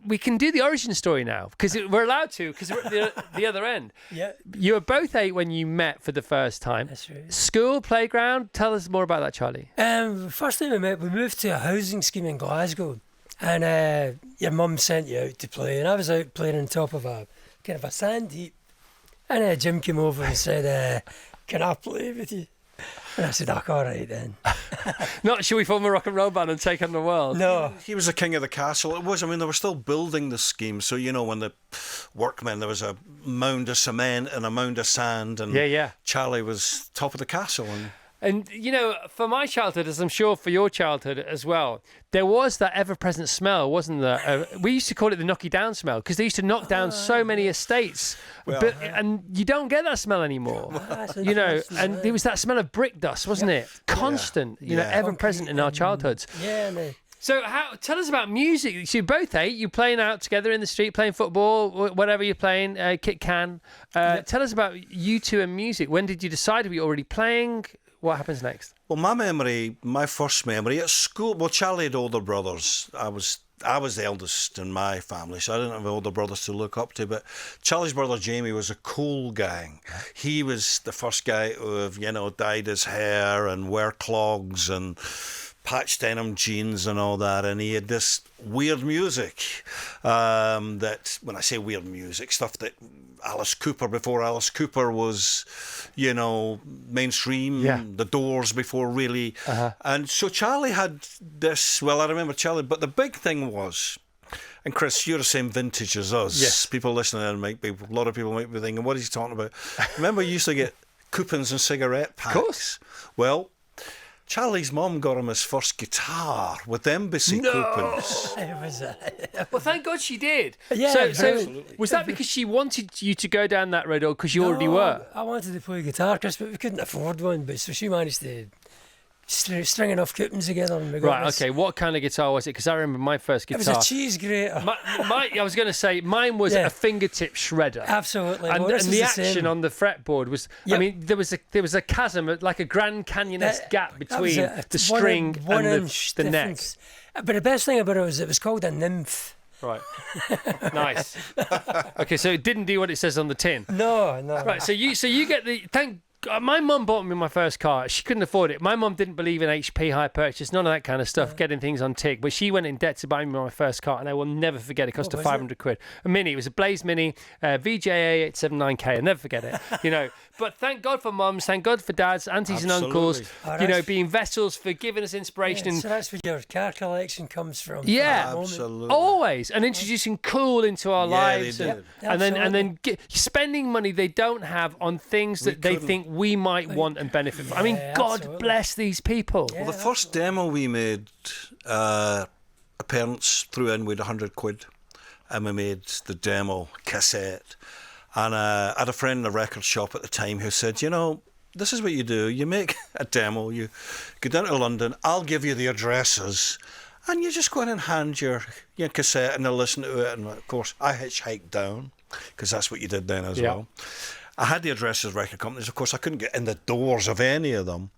we can do the origin story now because we're allowed to because we're at the other end. Yeah. You were both 8 when you met for the first time. That's right. School, playground. Tell us more about that, Charlie. First time we met, we moved to a housing scheme in Glasgow, and your mum sent you out to play, and I was out playing on top of a kind of a sand heap, and Jim came over and said, "Can I play with you?" And I said, "All right then." Not should we form a rock and roll band and take on the world? No. He was the king of the castle. It was, I mean, they were still building the scheme. So, when the workmen, there was a mound of cement and a mound of sand. And Charlie was top of the castle. And, for my childhood, as I'm sure for your childhood as well, there was that ever-present smell, wasn't there? We used to call it the knocky down smell because they used to knock down so many estates. And you don't get that smell anymore. And there was that smell of brick dust, wasn't it? Constant, ever-present in our childhoods. Yeah, no. So tell us about music. So you're both 8, you're playing out together in the street, playing football, whatever you're playing, kick can. Tell us about you two and music. When did you decide? Were you already playing? What happens next? Well, my first memory at school. Well, Charlie had older brothers. I was the eldest in my family, so I didn't have older brothers to look up to. But Charlie's brother Jamie was a cool gang. He was the first guy to have, dyed his hair and wear clogs and patched denim jeans and all that, and he had this weird music that, when I say weird music, stuff that Alice Cooper, before Alice Cooper was, mainstream, the Doors before really. And so Charlie had this, I remember Charlie, but the big thing was, and Chris, you're the same vintage as us. Yes. People listening a lot of people might be thinking, what is he talking about? Remember you used to get coupons and cigarette packs? Of course. Well, Charlie's mum got him his first guitar with embassy coupons. It was, Well, thank God she did. Yeah, so was that because she wanted you to go down that road or because you already were? I wanted to play guitar, Chris, but we couldn't afford one. But so she managed to string enough coupons together. And Right, okay. What kind of guitar was it? Because I remember my first guitar. It was a cheese grater. I was going to say mine was a fingertip shredder. Absolutely. And, well, and the action same. on the fretboard was. Yep. I mean, there was a chasm, like a Grand Canyon-esque gap between the string and the neck. But the best thing about it was called a nymph. Right. Nice. Okay, so it didn't do what it says on the tin. No. Right. So you get the my mum bought me my first car. She couldn't afford it. My mum didn't believe in HP hire purchase, none of that kind of stuff, getting things on tick. But she went in debt to buy me my first car, and I will never forget it. It cost her 500 quid. A Mini. It was a Blaze Mini, VJA 879K. I'll never forget it. But thank God for mums, thank God for dads, aunties and uncles, being vessels for giving us inspiration. So that's where your car collection comes from. Yeah, absolutely. Always. And introducing cool into our lives. They did. And then spending money they don't have on things that they think we might want and benefit from. I mean, God bless these people. Well, the first demo we made, parents threw in with 100 quid, and we made the demo cassette. And I had a friend in a record shop at the time who said, this is what you do. You make a demo, you go down to London, I'll give you the addresses, and you just go in and hand your cassette and they'll listen to it. And of course, I hitchhiked down, because that's what you did then as well. I had the addresses of record companies. Of course, I couldn't get in the doors of any of them.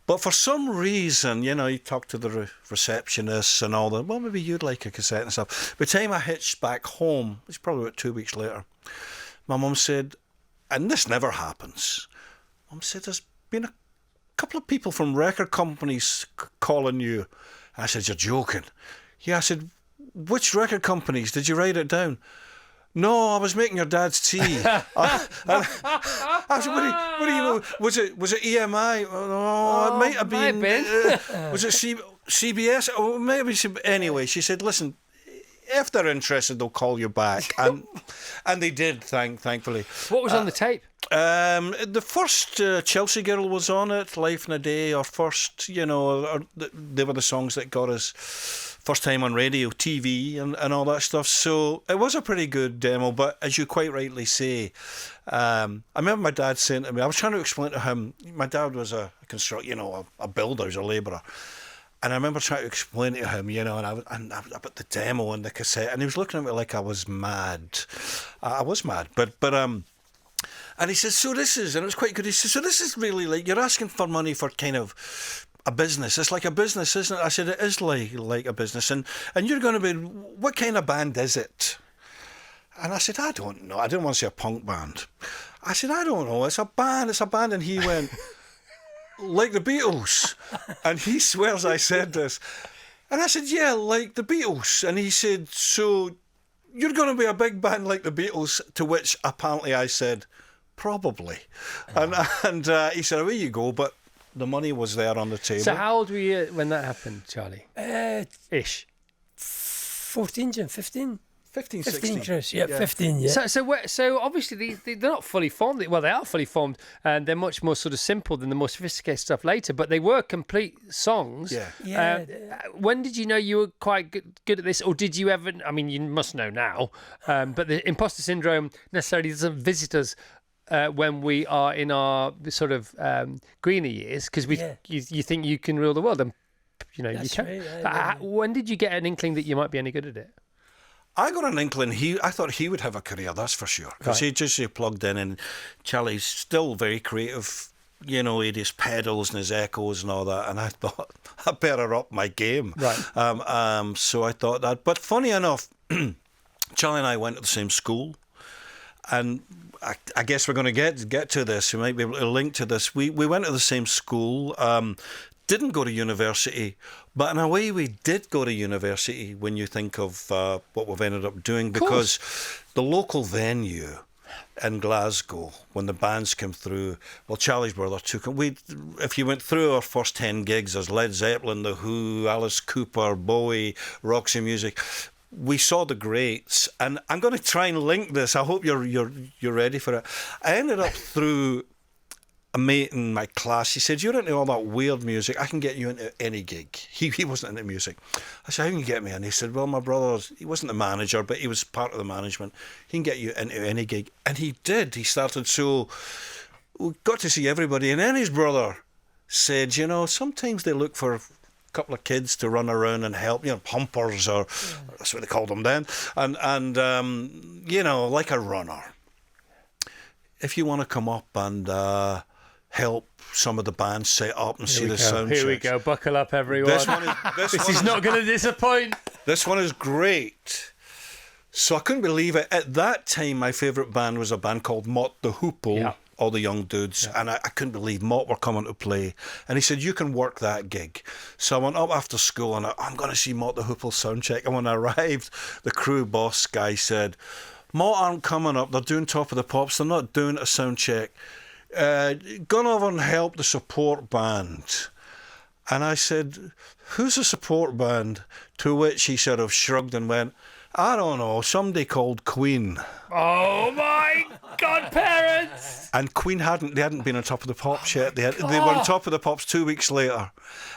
But for some reason, you talk to the receptionists and all that. Well, maybe you'd like a cassette and stuff. By the time I hitched back home, it was probably about 2 weeks later, my mum said, and this never happens, Mum said, there's been a couple of people from record companies calling you. I said, you're joking. Yeah, I said, which record companies? Did you write it down? No, I was making your dad's tea. I said, what do you know? Was it EMI? Oh, it might have been. Was it CBS? Oh, maybe. Anyway, she said, listen, if they're interested, they'll call you back. And they did, thankfully. What was on the tape? The first Chelsea Girl was on it, Life in a Day, or first, they were the songs that got us first time on radio, TV, and all that stuff. So it was a pretty good demo, but as you quite rightly say, I remember my dad saying to me, I was trying to explain to him, my dad was a builder, he was a labourer. And I remember trying to explain to him, and I about the demo and the cassette, and he was looking at me like I was mad. I was mad, but and he said, so this is, and it was quite good. He said, so this is really like you're asking for money for kind of a business. It's like a business, isn't it? I said, it is like a business. And you're going to be, what kind of band is it? And I said, I don't know. I didn't want to say a punk band. I said, I don't know. It's a band. And he went, like the Beatles. And he swears I said this. And I said, yeah, like the Beatles. And he said, so you're going to be a big band like the Beatles? To which apparently I said, probably. And he said, away you go. But the money was there on the table. So how old were you when that happened, Charlie? Ish. 14, Jim, 15. 15, 15, 16. Chris. Yeah, 15, yeah. So obviously they're not fully formed. Well, they are fully formed, and they're much more sort of simple than the more sophisticated stuff later. But they were complete songs. Yeah. When did you know you were quite good at this, or did you ever? I mean, you must know now. But the imposter syndrome necessarily doesn't visit us when we are in our sort of greener years, because you think you can rule the world, and you That's you can. right, When did you get an inkling that you might be any good at it? I got an inkling. I thought he would have a career, that's for sure. Because he just plugged in, and Charlie's still very creative. He had his pedals and his echoes and all that. And I thought, I better up my game. Right. So I thought that. But funny enough, Charlie and I went to the same school. And I guess we're going to get to this. We might be able to link to this. We went to the same school. Didn't go to university, but in a way we did go to university when you think of what we've ended up doing, because the local venue in Glasgow, when the bands came through, well, Charlie's brother took it. If you went through our first 10 gigs, there's Led Zeppelin, The Who, Alice Cooper, Bowie, Roxy Music. We saw the greats, and I'm going to try and link this. I hope you're ready for it. I ended up through a mate in my class. He said, you're into all that weird music, I can get you into any gig. He wasn't into music. I said, how can you get me in? He said, well, my brother, he wasn't the manager, but he was part of the management. He can get you into any gig. And he did. He started, so we got to see everybody. And then his brother said, sometimes they look for a couple of kids to run around and help, pumpers, or that's what they called them then. And like a runner. If you want to come up and help some of the bands set up and see the sound checks. Here we go. Buckle up, everyone. This is not going to disappoint. This one is great. So I couldn't believe it. At that time, my favourite band was a band called Mott the Hoople, all the young dudes. Yeah. And I couldn't believe Mott were coming to play. And he said, you can work that gig. So I went up after school and I'm going to see Mott the Hoople sound check. And when I arrived, the crew boss guy said, Mott aren't coming up. They're doing Top of the Pops. They're not doing a sound check. Gone over and help the support band. And I said, who's the support band? To which he sort of shrugged and went, I don't know, somebody called Queen. Oh my God, parents! And Queen hadn't been on Top of the Pops yet. They were on Top of the Pops 2 weeks later.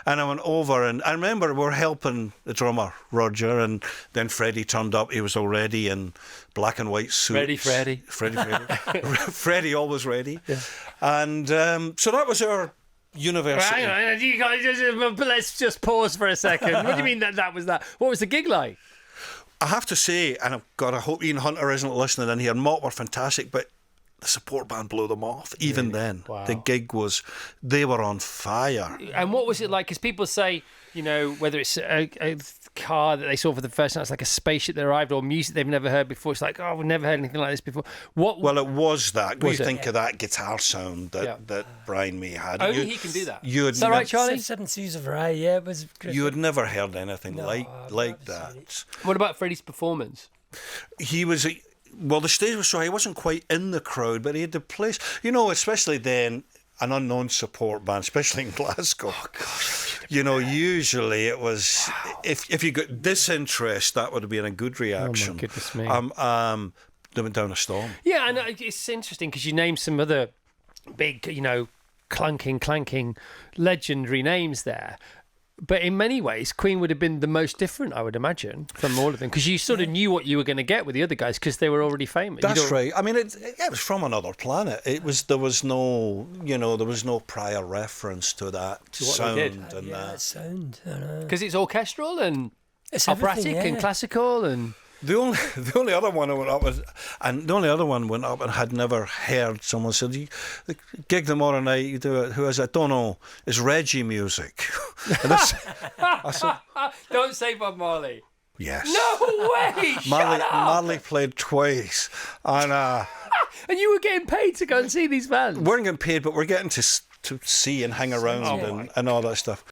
And I went over, and I remember we were helping the drummer, Roger, and then Freddie turned up. He was all ready in black and white suits. Freddie. Freddie, always ready. Yeah. And so that was our university. Hang on, you guys, let's just pause for a second. What do you mean that was that? What was the gig like? I have to say, and I hope Ian Hunter isn't listening in here, Mott were fantastic, but the support band blew them off. Even then, the gig they were on fire. And what was it like? Because people say, whether it's a car that they saw for the first time, it's like a spaceship that arrived, or music they've never heard before. It's like, we've never heard anything like this before. Well, it was that. When you think of that guitar sound that Brian May had. Only he can do that. Is that right, Charlie? Seven Seas of Rye, it was great. You had never heard anything like that. What about Freddie's performance? He was... Well, the stage was so high, he wasn't quite in the crowd, but he had the place. Especially then, an unknown support band, especially in Glasgow. Oh, gosh. Usually it was... Wow. If you got disinterest, that would have been a good reaction. Oh, my goodness me. They went down a storm. Yeah, and it's interesting because you named some other big, clanking, legendary names there. But in many ways, Queen would have been the most different, I would imagine, from all of them, because you sort of knew what you were going to get with the other guys because they were already famous. That's right. I mean, it was from another planet. There was no prior reference to that sound and that sound. Because it's orchestral and it's operatic and classical and. The only other one I went up with, and the only other one went up and had never heard. Someone said, "You gig tomorrow night. You do it. Who is it? I don't know. It's Reggie music." And I said, Don't say Bob Marley. "Yes." No way! Marley played twice, and And you were getting paid to go and see these bands. we're getting paid, but we're getting to see and hang around and all that stuff.